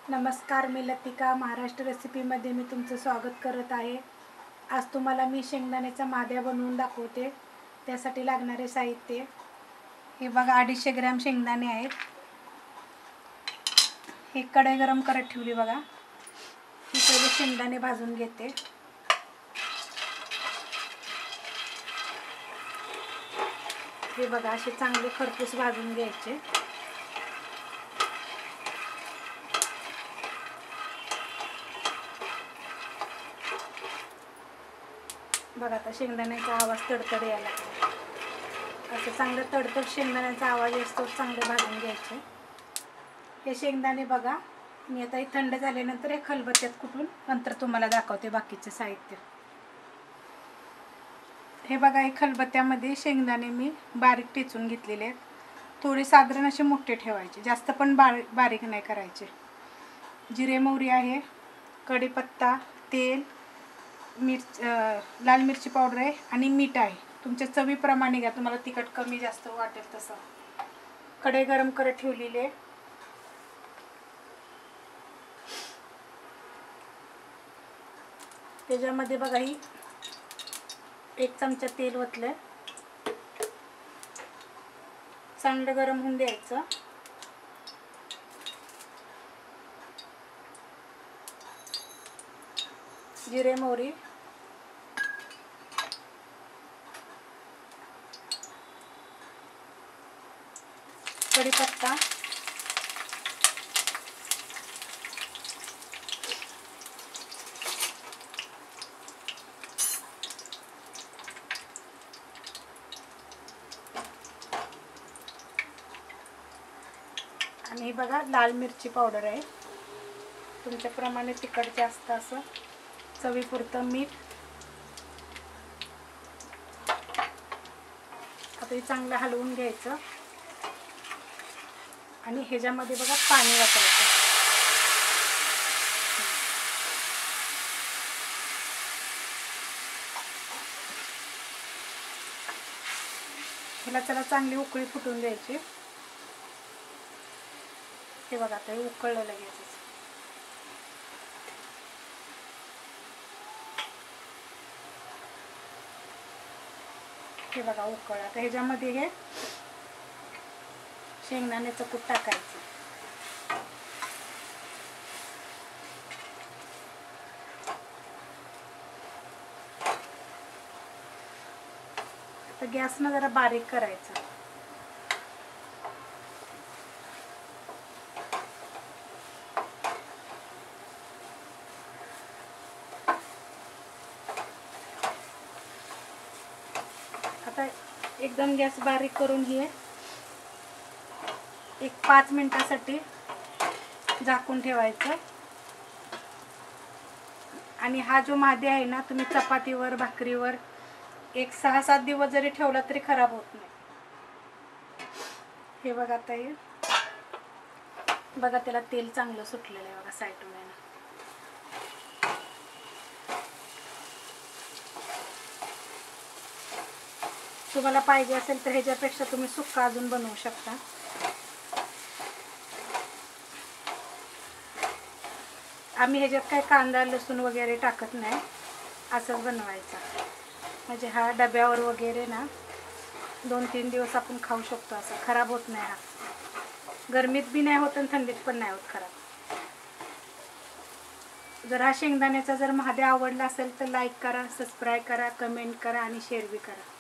नमस्कार, मी लतिका महाराष्ट्र रेसिपीमध्ये मी तुमचं स्वागत करत आहे। आज तुम्हाला मी शेंगदाण्याचा माद्या बनवून दाखवते। त्यासाठी लागणारे साहित्य हे बघा, 250 ग्रॅम शेंगदाणे आहेत। हे कढई गरम करत ठेवली बघा। मी पहिले शेंगदाणे भाजून घेते। हे बघा, असे चांगले खरपूस भाजून घ्यायचे। बघा, आता शेंगदाण्याचा आवाज तडतड यायला लागला। असं चांगलं तडतड शेंगदाण्याचा आवाज असतो, चांगले भाजून घ्यायचे। हे शेंगदाणे बघा, मी आता हे थंड झाल्यानंतर हे खलबत्त्यात कुटून नंतर तुम्हाला दाखवते बाकीचे साहित्य। हे बघा, हे खलबत्त्यामध्ये शेंगदाणे मी बारीक टेचून घेतलेले आहेत। थोडे साधारण असे मोठे ठेवायचे, जास्त पण बारीक नाही करायचे। जिरे मोहरी आहे, कढीपत्ता, तेल, लाल मिरची पावडर आहे आणि मीठ आहे। तुमच्या चवीप्रमाणे घ्या, तुम्हाला तिखट कमी जास्त वाटेल तसं। कढई गरम करत ठेवलेली आहे। त्याच्यामध्ये बघा, ही 1 चमचा तेल ओतलं, चांगलं गरम होऊन द्यायचं। जिरे मोहरी, कढीपत्ता, आणि बघा लाल मिरची पावडर आहे। तुमच्याप्रमाणे तिखट जास्त असं चवीपुरतं मीठ। आता हे चांगलं हलवून घ्यायचं आणि ह्याच्यामध्ये बघा पाणी वापरायचं। ह्याला चला चांगली उकळी फुटून द्यायची। हे बघा, आता हे उकळलं लगेच। हे बघा उकळलं। आता ह्याच्यामध्ये हे शेंगदाण्याचं कूट टाकायचं। आता गॅसनं जरा बारीक करायचं। आता एकदम गॅस बारीक करून हे 5 मिनिटासाठी झाकून ठेवायचं। आणि हा जो माद्या आहे ना, तुम्ही चपातीवर भाकरीवर 6-7 दिवस जरी ठेवला तरी खराब होत नाही। हे बघा, आता हे बघा, त्याला तेल चांगलं सुटलेलं आहे बघा साईडून। तुम्हाला पाहिजे असेल तर ह्याच्यापेक्षा तुम्ही सुक्का अजून बनवू शकता। आम्ही ह्याच्यात काही कांदा लसूण वगैरे टाकत नाही, असंच बनवायचा। म्हणजे हा डब्यावर वगैरे ना 2-3 दिवस आपण खाऊ शकतो, असं खराब होत नाही। हा गरमीत बी नाही होत आणि थंडीत पण नाही होत खराब। जर हा शेंगदाण्याचा जर माद्या आवडला असेल तर लाईक करा, सबस्क्राईब करा, कमेंट करा आणि शेअर बी करा।